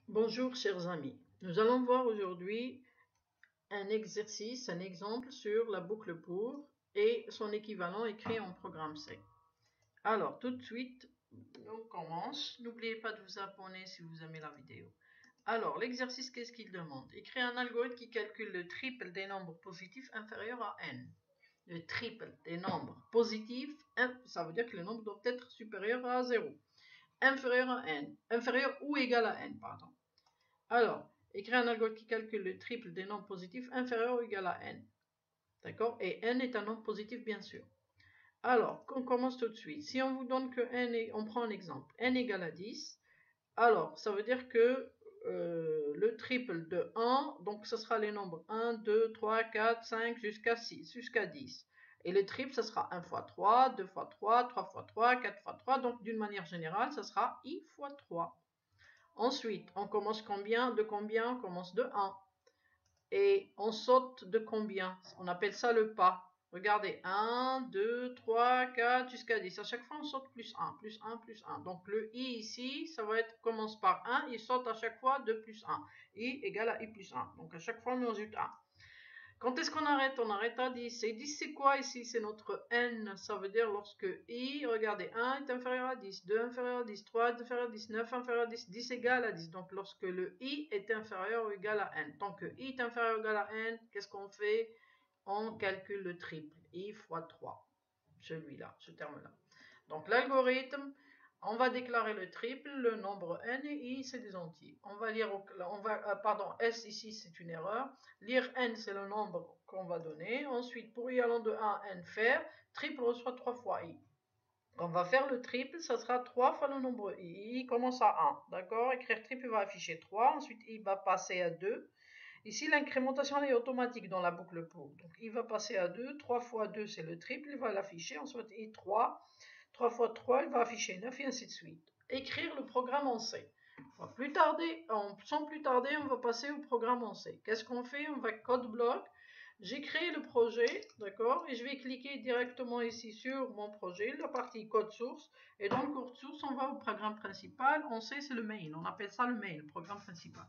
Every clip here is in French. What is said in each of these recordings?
Bonjour chers amis, nous allons voir aujourd'hui un exercice, un exemple sur la boucle pour et son équivalent écrit en programme C. Alors tout de suite, on commence. N'oubliez pas de vous abonner si vous aimez la vidéo. Alors l'exercice, qu'est-ce qu'il demande? Écrire un algorithme qui calcule le triple des nombres positifs inférieurs à n. Le triple des nombres positifs, ça veut dire que le nombre doit être supérieur à 0. Inférieur à n, inférieur ou égal à n, pardon. Alors, écrire un algorithme qui calcule le triple des nombres positifs inférieurs ou égal à n. D'accord? Et n est un nombre positif, bien sûr. Alors, on commence tout de suite. Si on vous donne que n, on prend un exemple, n égale à 10, alors ça veut dire que le triple de 1, donc ce sera les nombres 1, 2, 3, 4, 5, jusqu'à 6, jusqu'à 10. Et le triple, ça sera 1 fois 3, 2 fois 3, 3 fois 3, 4 fois 3. Donc d'une manière générale, ça sera i fois 3. Ensuite, on commence combien? De combien? On commence de 1. Et on saute de combien? On appelle ça le pas. Regardez, 1, 2, 3, 4, jusqu'à 10. À chaque fois, on saute plus 1, plus 1, plus 1. Donc le i ici, ça va être, commence par 1, il saute à chaque fois de plus 1. I égale à i plus 1. Donc à chaque fois, on ajoute 1. Quand est-ce qu'on arrête? On arrête à 10. Et 10, c'est quoi ici? C'est notre n. Ça veut dire lorsque i, regardez, 1 est inférieur à 10, 2 inférieur à 10, 3 est inférieur à 10, 9 inférieur à 10, 10 égale à 10. Donc lorsque le i est inférieur ou égal à n. Tant que i est inférieur ou égal à n, qu'est-ce qu'on fait? On calcule le triple. I fois 3. Celui-là, ce terme-là. Donc l'algorithme, on va déclarer le triple, le nombre n et i, c'est des entiers. On va lire, pardon, s ici c'est une erreur. Lire n, c'est le nombre qu'on va donner. Ensuite, pour i allant de 1 à n faire, triple reçoit 3 fois i. Quand on va faire le triple, ça sera 3 fois le nombre i. I commence à 1, d'accord? Écrire triple va afficher 3, ensuite i va passer à 2. Ici, l'incrémentation est automatique dans la boucle pour. Donc, il va passer à 2. 3 fois 2, c'est le triple. Il va l'afficher. Ensuite, i 3. 3 fois 3, il va afficher 9 et ainsi de suite. Écrire le programme en C. Sans plus tarder, on va passer au programme en C. Qu'est-ce qu'on fait? On va code bloc. J'ai créé le projet, d'accord? Et je vais cliquer directement ici sur mon projet, la partie code source. Et dans le code source, on va au programme principal. En C, c'est le main. On appelle ça le main, le programme principal.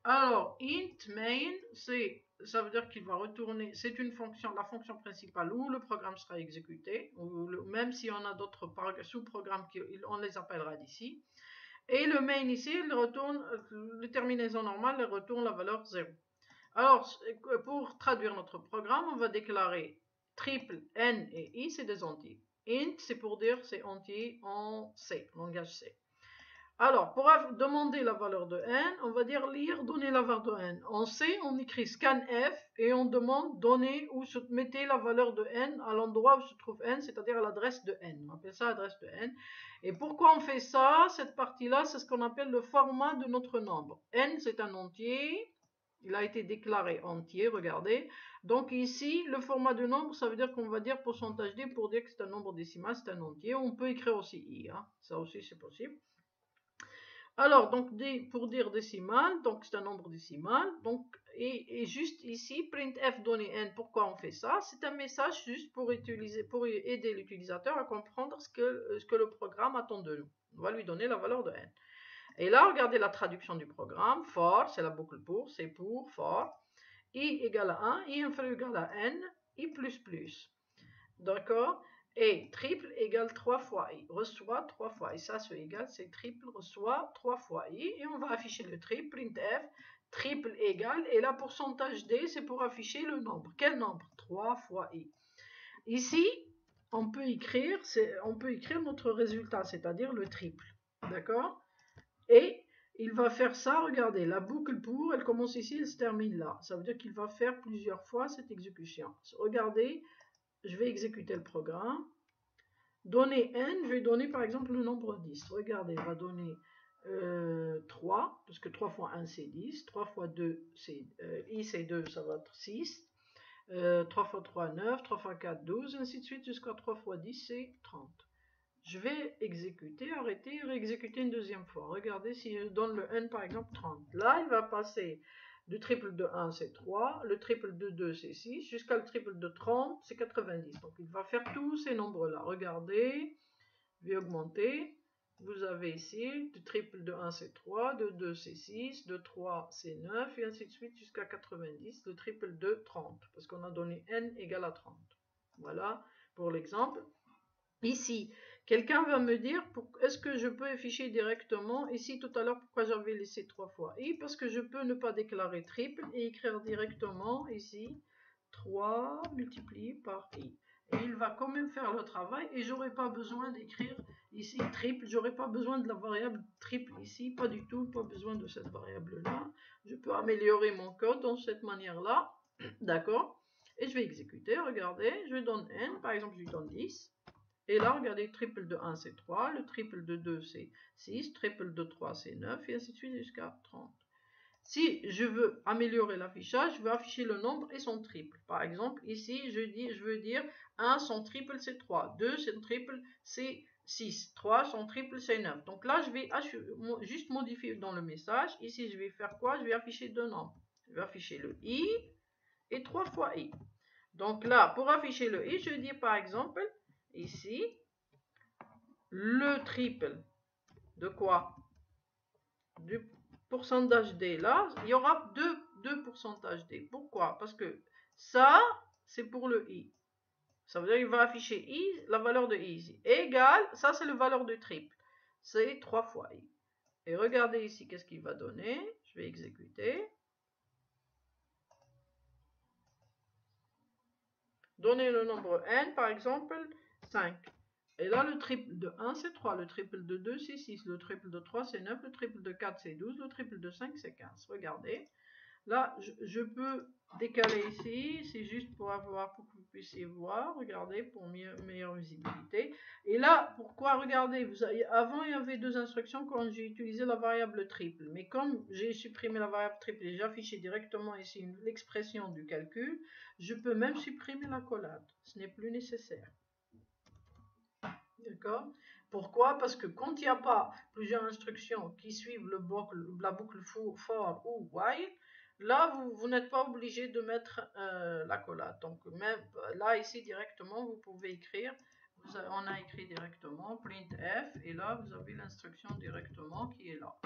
Alors, int main, ça veut dire qu'il va retourner, c'est une fonction, la fonction principale où le programme sera exécuté, ou même si on a d'autres sous-programmes, on les appellera d'ici. Et le main ici, il retourne, les terminaisons normales, il retourne la valeur 0. Alors, pour traduire notre programme, on va déclarer triple n et i, c'est des entiers. Int, c'est pour dire c'est entier en C, langage C. Alors, pour demander la valeur de n, on va dire lire, donner la valeur de n. En C, on écrit scanf et on demande donner ou mettez la valeur de n à l'endroit où se trouve n, c'est-à-dire à l'adresse de n. On appelle ça adresse de n. Et pourquoi on fait ça? Cette partie-là, c'est ce qu'on appelle le format de notre nombre. N, c'est un entier. Il a été déclaré entier, regardez. Donc ici, le format de nombre, ça veut dire qu'on va dire pourcentage d pour dire que c'est un nombre décimal, c'est un entier. On peut écrire aussi i, hein. Ça aussi c'est possible. Alors, donc, pour dire décimal, donc c'est un nombre décimal, donc, et juste ici, printf donner n, pourquoi on fait ça? C'est un message juste pour aider l'utilisateur à comprendre ce que le programme attend de nous. On va lui donner la valeur de n. Et là, regardez la traduction du programme, for, c'est la boucle pour, c'est pour, for, i égale à 1, i inférieur égal à n, i plus plus. D'accord? Et triple égale 3 fois i, reçoit 3 fois i. Ça, ce égal, c'est triple reçoit 3 fois i. Et on va afficher le triple, printf, triple égale. Et là, pourcentage d, c'est pour afficher le nombre. Quel nombre? 3 fois i. Ici, on peut écrire notre résultat, c'est-à-dire le triple. D'accord? Et il va faire ça, regardez, la boucle pour, elle commence ici, elle se termine là. Ça veut dire qu'il va faire plusieurs fois cette exécution. Regardez, je vais exécuter le programme. Donner n, je vais donner par exemple le nombre 10. Regardez, on va donner 3, parce que 3 fois 1 c'est 10, 3 fois 2 c'est i c'est 2, ça va être 6, 3 fois 3 9, 3 fois 4 12, ainsi de suite jusqu'à 3 fois 10 c'est 30. Je vais exécuter, arrêter et réexécuter une deuxième fois. Regardez si je donne le n par exemple 30. Là, il va passer le triple de 1 c'est 3, le triple de 2 c'est 6, jusqu'à le triple de 30 c'est 90. Donc il va faire tous ces nombres-là. Regardez, je vais augmenter. vous avez ici, du triple de 1 c'est 3, de 2 c'est 6, de 3 c'est 9, et ainsi de suite jusqu'à 90, le triple de 30, parce qu'on a donné n égale à 30. Voilà pour l'exemple. Ici, quelqu'un va me dire, est-ce que je peux afficher directement, ici tout à l'heure, pourquoi j'avais laissé 3 fois i, parce que je peux ne pas déclarer triple et écrire directement ici 3 multiplié par i. Et il va quand même faire le travail et j'aurai pas besoin d'écrire ici triple, j'aurai pas besoin de la variable triple ici, pas du tout, pas besoin de cette variable là. Je peux améliorer mon code dans cette manière là, d'accord? Et je vais exécuter, regardez, je lui donne n, par exemple je lui donne 10. Et là, regardez, triple de 1 c'est 3, le triple de 2 c'est 6, triple de 3 c'est 9, et ainsi de suite jusqu'à 30. Si je veux améliorer l'affichage, je veux afficher le nombre et son triple. Par exemple, ici, je veux dire 1, son triple c'est 3, 2, son triple c'est 6, 3, son triple c'est 9. Donc là, je vais juste modifier dans le message. Ici, je vais faire quoi? Je vais afficher deux nombres. Je vais afficher le i et 3 fois i. Donc là, pour afficher le i, je dis par exemple, ici, le triple de quoi? Du pourcentage d. Là, il y aura deux pourcentages d. Pourquoi? Parce que ça, c'est pour le i. Ça veut dire qu'il va afficher i, la valeur de i ici. Égale, ça c'est la valeur du triple. C'est 3 fois i. Et regardez ici, qu'est-ce qu'il va donner? Je vais exécuter. Donner le nombre n, par exemple, 5. Et là, le triple de 1, c'est 3. Le triple de 2, c'est 6. Le triple de 3, c'est 9. Le triple de 4, c'est 12. Le triple de 5, c'est 15. Regardez. Là, je peux décaler ici. C'est juste pour que vous puissiez voir. Regardez, pour meilleure visibilité. Et là, pourquoi? Regardez. Avant, il y avait deux instructions quand j'ai utilisé la variable triple. Mais comme j'ai supprimé la variable triple et j'ai affiché directement ici l'expression du calcul, je peux même supprimer l'accolade. Ce n'est plus nécessaire. D'accord? Pourquoi? Parce que quand il n'y a pas plusieurs instructions qui suivent la boucle for ou while, là, vous n'êtes pas obligé de mettre l'accolade. Donc, même là, ici, directement, vous pouvez écrire, on a écrit directement printf, et là, vous avez l'instruction directement qui est là.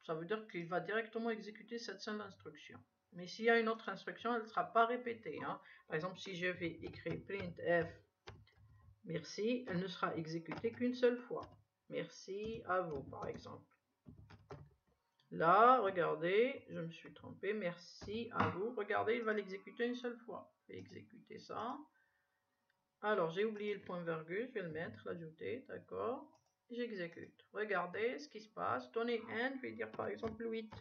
Ça veut dire qu'il va directement exécuter cette seule instruction. Mais s'il y a une autre instruction, elle ne sera pas répétée. Hein. Par exemple, si je vais écrire printf merci, elle ne sera exécutée qu'une seule fois. Merci à vous, par exemple. Là, regardez, je me suis trompé. Merci à vous. Regardez, il va l'exécuter une seule fois. Je vais exécuter ça. Alors, j'ai oublié le point-virgule. Je vais le mettre, l'ajouter. D'accord. J'exécute. Regardez ce qui se passe. Donnez n, je vais dire par exemple 8.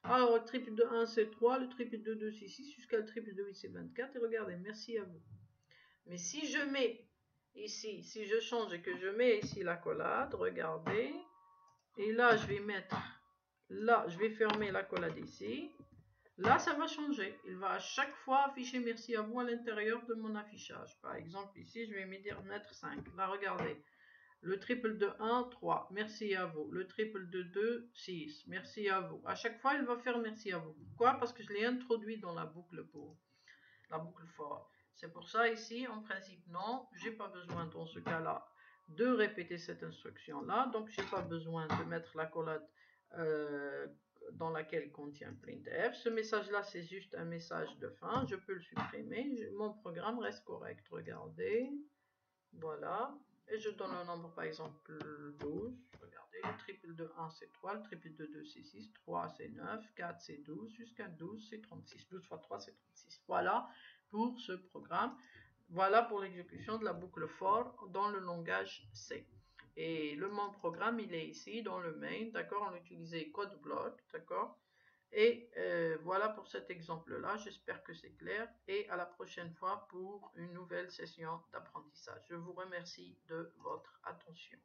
Alors, le triple de 1, c'est 3. Le triple de 2, c'est 6. Jusqu'à le triple de 8, c'est 24. Et regardez, merci à vous. Mais si je mets ici, si je change et que je mets ici l'accolade, regardez, et là je vais mettre, là je vais fermer l'accolade ici, là ça va changer, il va à chaque fois afficher merci à vous à l'intérieur de mon affichage. Par exemple ici je vais mettre 5, là regardez, le triple de 1, 3, merci à vous, le triple de 2, 6, merci à vous. À chaque fois il va faire merci à vous. Pourquoi? Parce que je l'ai introduit dans la boucle pour la boucle for. C'est pour ça ici, en principe, non, j'ai pas besoin dans ce cas-là de répéter cette instruction-là, donc j'ai pas besoin de mettre l'accolade dans laquelle contient printf. Ce message-là, c'est juste un message de fin, je peux le supprimer, mon programme reste correct. Regardez, voilà, et je donne un nombre, par exemple, 12, regardez, le triple de 1 c'est 3, le triple de 2 c'est 6, 3 c'est 9, 4 c'est 12, jusqu'à 12 c'est 36, 12 fois 3 c'est 36. Voilà pour ce programme, voilà pour l'exécution de la boucle for dans le langage C. Et le mon programme, il est ici dans le main, d'accord, on utilisait code block, d'accord. Et voilà pour cet exemple-là, j'espère que c'est clair et à la prochaine fois pour une nouvelle session d'apprentissage. Je vous remercie de votre attention.